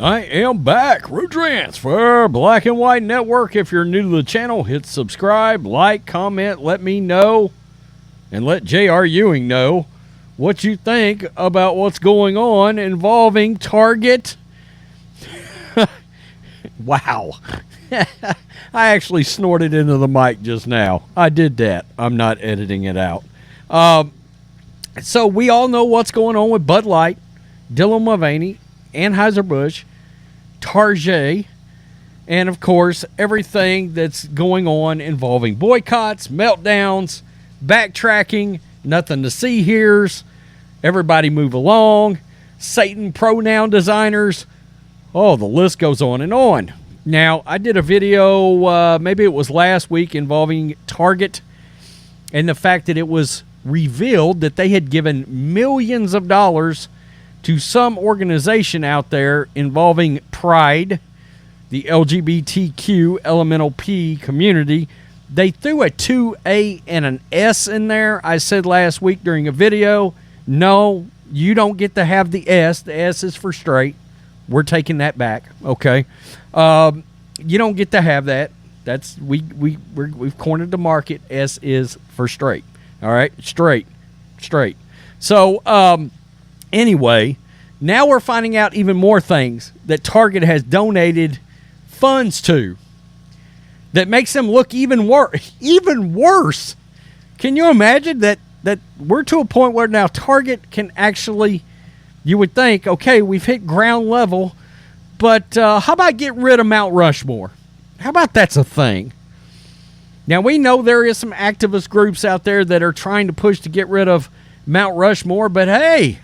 I am back. Root Transfer Black and White Network. If you're new to the channel, hit subscribe, like, comment, let me know, and let J.R. Ewing know what you think about what's going on involving Target. Wow. I actually snorted into the mic just now. I did that. I'm not editing it out. So we all know what's going on with Bud Light, Dylan Mulvaney, Anheuser-Busch, Target, and of course everything that's going on involving boycotts, meltdowns, backtracking, nothing to see here's, everybody move along, Satan pronoun designers. Oh, the list goes on and on. Now, I did a video, maybe it was last week, involving Target and the fact that it was revealed that they had given millions of dollars to some organization out there involving Pride, the LGBTQ elemental P community. They threw a 2A and an S in there. I said last week during a video, no, you don't get to have the S. The S is for straight. We're taking that back, okay? You don't get to have that. That's we've cornered the market. S is for straight. All right, straight. So anyway, now we're finding out even more things that Target has donated funds to that makes them look even worse. Can you imagine that we're to a point where now Target can actually, you would think, okay, we've hit ground level, but how about get rid of Mount Rushmore? How about that's a thing? Now, we know there is some activist groups out there that are trying to push to get rid of Mount Rushmore, but hey,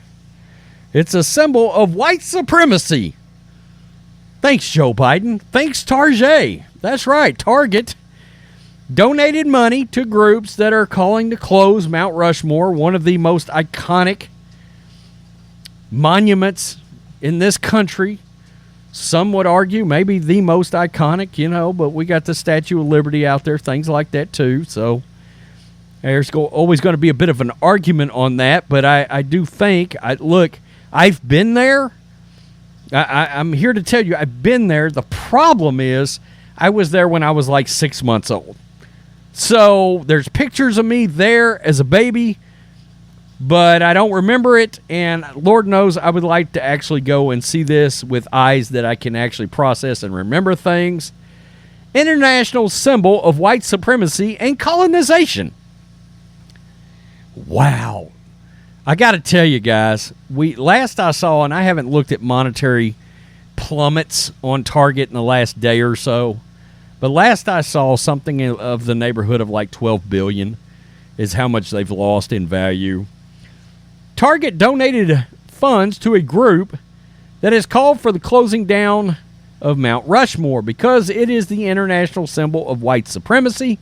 it's a symbol of white supremacy. Thanks, Joe Biden. Thanks, Target. That's right, Target donated money to groups that are calling to close Mount Rushmore, one of the most iconic monuments in this country. Some would argue maybe the most iconic, but we got the Statue of Liberty out there, things like that too. So there's always going to be a bit of an argument on that, but I do think, look, I've been there. I'm here to tell you I've been there. The problem is I was there when I was like 6 months old. So there's pictures of me there as a baby, but I don't remember it, and Lord knows I would like to actually go and see this with eyes that I can actually process and remember things. International symbol of white supremacy and colonization. Wow. I got to tell you guys, last I saw, and I haven't looked at monetary plummets on Target in the last day or so, but last I saw, something of the neighborhood of like $12 billion is how much they've lost in value. Target donated funds to a group that has called for the closing down of Mount Rushmore because it is the international symbol of white supremacy.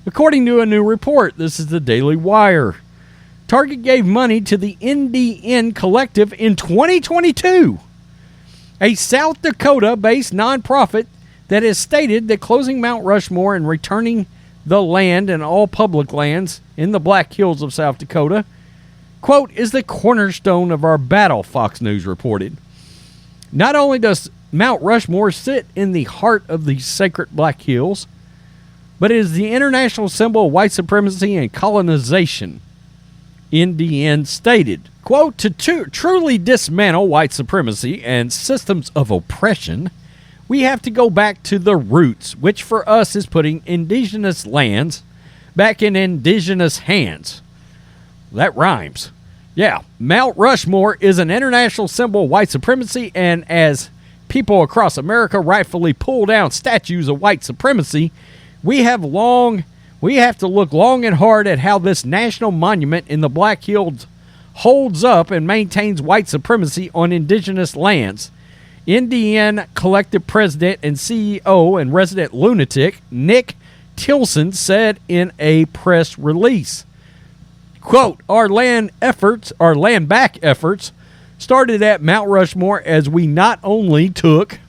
According to a new report, this is the Daily Wire. Target gave money to the NDN Collective in 2022, a South Dakota-based nonprofit that has stated that closing Mount Rushmore and returning the land and all public lands in the Black Hills of South Dakota, quote, is the cornerstone of our battle, Fox News reported. Not only does Mount Rushmore sit in the heart of the sacred Black Hills, but it is the international symbol of white supremacy and colonization, NDN stated. Quote, to truly dismantle white supremacy and systems of oppression, we have to go back to the roots, which for us is putting indigenous lands back in indigenous hands. That rhymes. Yeah, Mount Rushmore is an international symbol of white supremacy, and as people across America rightfully pull down statues of white supremacy, we have to look long and hard at how this national monument in the Black Hills holds up and maintains white supremacy on indigenous lands. NDN Collective President and CEO and resident lunatic Nick Tilson said in a press release. Quote, our land back efforts started at Mount Rushmore as we not only took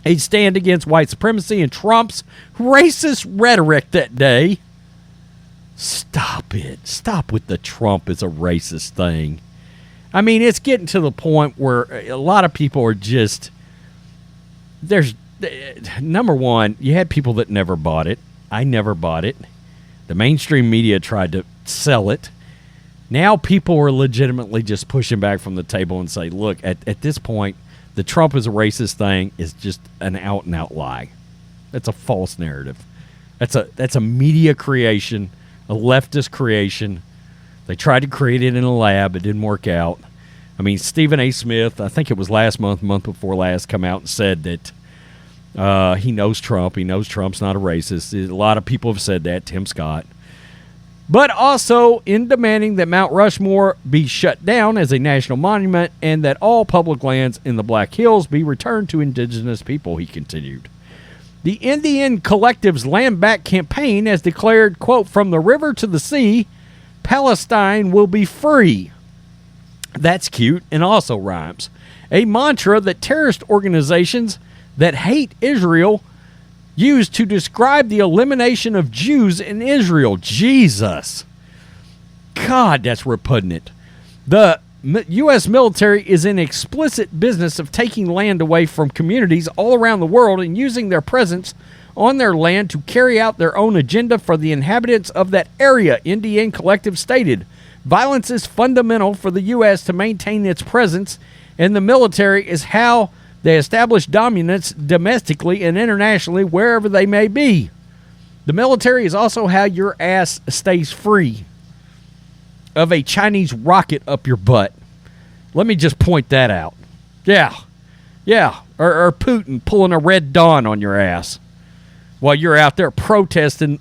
a stand against white supremacy and Trump's racist rhetoric that day. Stop it. Stop with the Trump is a racist thing. I mean, it's getting to the point where a lot of people are just, there's, number one, you had people that never bought it. I never bought it. The mainstream media tried to sell it. Now people are legitimately just pushing back from the table and say, look, at this point, the Trump is a racist thing is just an out-and-out lie. That's a false narrative. That's a media creation, a leftist creation. They tried to create it in a lab. It didn't work out. I mean, Stephen A. Smith, I think it was last month before last, come out and said that he knows Trump. He knows Trump's not a racist. A lot of people have said that, Tim Scott. But also in demanding that Mount Rushmore be shut down as a national monument and that all public lands in the Black Hills be returned to indigenous people, he continued. The Indian Collective's Land Back campaign has declared, quote, from the river to the sea, Palestine will be free. That's cute and also rhymes. A mantra that terrorist organizations that hate Israel used to describe the elimination of Jews in Israel. Jesus. God, that's repugnant. The U.S. military is in explicit business of taking land away from communities all around the world and using their presence on their land to carry out their own agenda for the inhabitants of that area, Indian Collective stated. Violence is fundamental for the U.S. to maintain its presence, and the military is how they establish dominance domestically and internationally wherever they may be. The military is also how your ass stays free of a Chinese rocket up your butt. Let me just point that out. Yeah. Or Putin pulling a Red Dawn on your ass while you're out there protesting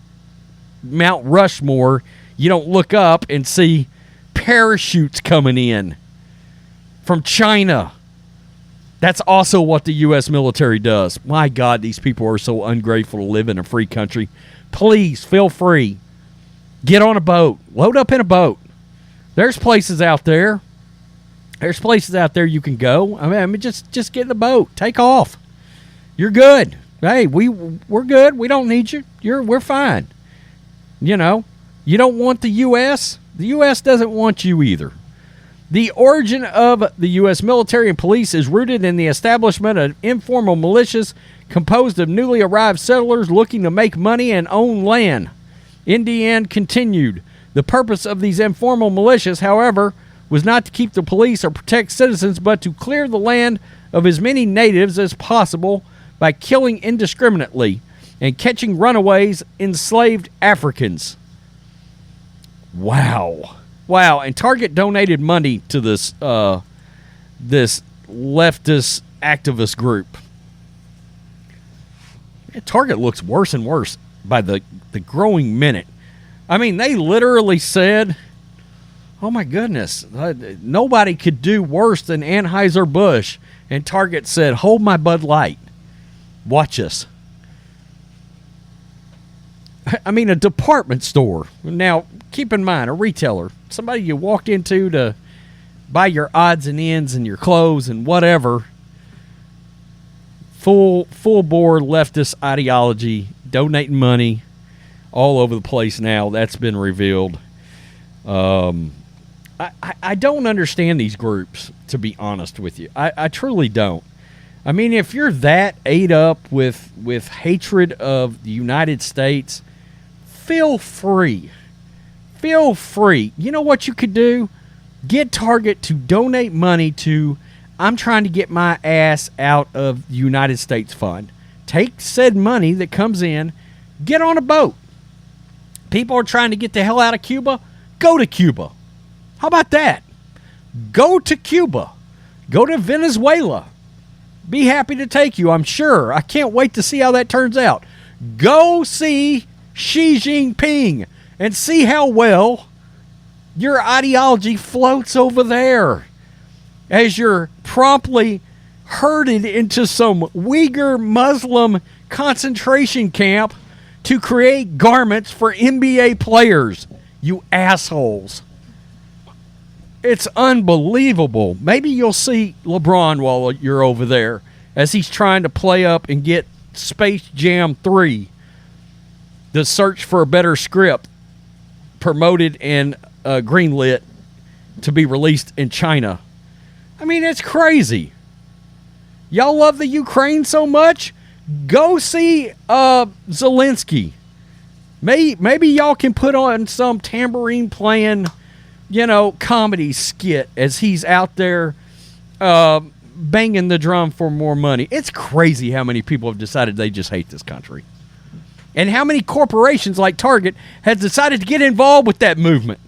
Mount Rushmore. You don't look up and see parachutes coming in from China. That's also what the U.S. military does. My God, these people are so ungrateful to live in a free country. Please, feel free. Get on a boat. Load up in a boat. There's places out there. There's places out there you can go. I mean, just get in the boat. Take off. You're good. Hey, we're good. We don't need you. We're fine. You know, you don't want the U.S. The U.S. doesn't want you either. The origin of the U.S. military and police is rooted in the establishment of informal militias composed of newly arrived settlers looking to make money and own land. Indiana continued. The purpose of these informal militias, however, was not to keep the police or protect citizens, but to clear the land of as many natives as possible by killing indiscriminately and catching runaways, enslaved Africans. Wow. And Target donated money to this this leftist activist group. Target looks worse and worse by the growing minute. I mean, they literally said, oh my goodness, nobody could do worse than Anheuser-Busch. And Target said, hold my Bud Light. Watch us. I mean, a department store. Now, keep in mind, a retailer, somebody you walked into to buy your odds and ends and your clothes and whatever. Full board leftist ideology, donating money all over the place now. That's been revealed. I don't understand these groups, to be honest with you. I truly don't. I mean, if you're that ate up with hatred of the United States, feel free. Feel free. You know what you could do? Get Target to donate money to, I'm trying to get my ass out of the United States Fund. Take said money that comes in, get on a boat. People are trying to get the hell out of Cuba. Go to Cuba. How about that? Go to Cuba. Go to Venezuela. Be happy to take you, I'm sure. I can't wait to see how that turns out. Go see Xi Jinping and see how well your ideology floats over there as you're promptly herded into some Uyghur Muslim concentration camp to create garments for NBA players, you assholes. It's unbelievable. Maybe you'll see LeBron while you're over there as he's trying to play up and get Space Jam 3, the search for a better script, promoted and greenlit to be released in China. I mean, it's crazy. Y'all love the Ukraine so much? Go see Zelensky. Maybe y'all can put on some tambourine playing, comedy skit as he's out there banging the drum for more money. It's crazy how many people have decided they just hate this country. And how many corporations like Target have decided to get involved with that movement.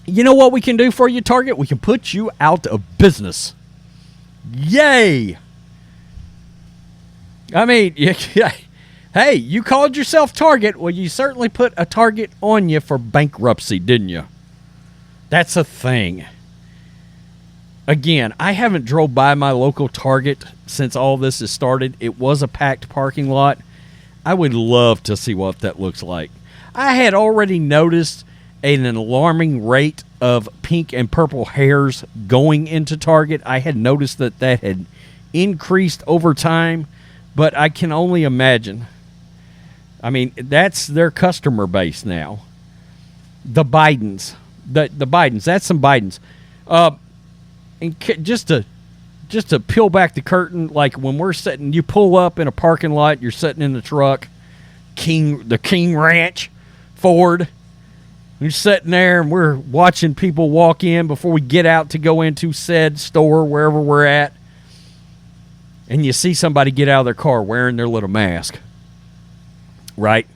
You know what we can do for you, Target? We can put you out of business. Yay! I mean, hey, you called yourself Target. Well, you certainly put a target on you for bankruptcy, didn't you? That's a thing. Again, I haven't drove by my local Target since all this has started. It was a packed parking lot. I would love to see what that looks like. I had already noticed an alarming rate of pink and purple hairs going into Target. I had noticed that had increased over time, but I can only imagine. I mean, that's their customer base now. The Bidens. The Bidens. That's some Bidens. And just to peel back the curtain, like when we're sitting, you pull up in a parking lot, you're sitting in the truck, the King Ranch Ford. You're sitting there and we're watching people walk in before we get out to go into said store, wherever we're at. And you see somebody get out of their car wearing their little mask. Right?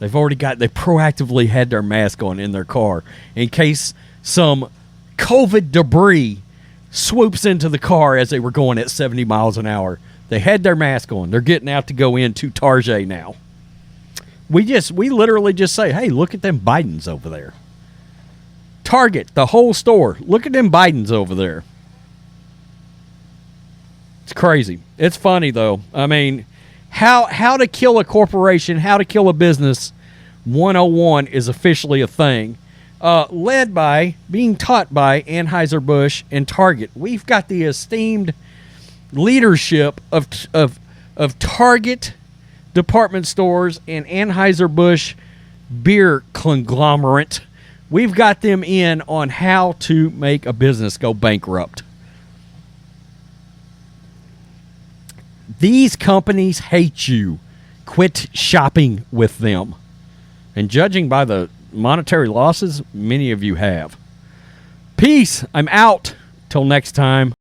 They proactively had their mask on in their car in case some COVID debris swoops into the car as they were going at 70 miles an hour. They had their mask on. They're getting out to go into Target now. We literally just say, hey, look at them Bidens over there. Target, the whole store. Look at them Bidens over there. It's crazy. It's funny, though. I mean, how to kill a corporation, how to kill a business 101 is officially a thing. Being taught by Anheuser-Busch and Target. We've got the esteemed leadership of Target department stores and Anheuser-Busch beer conglomerate. We've got them in on how to make a business go bankrupt. These companies hate you. Quit shopping with them. And judging by the monetary losses, many of you have. Peace. I'm out. Till next time.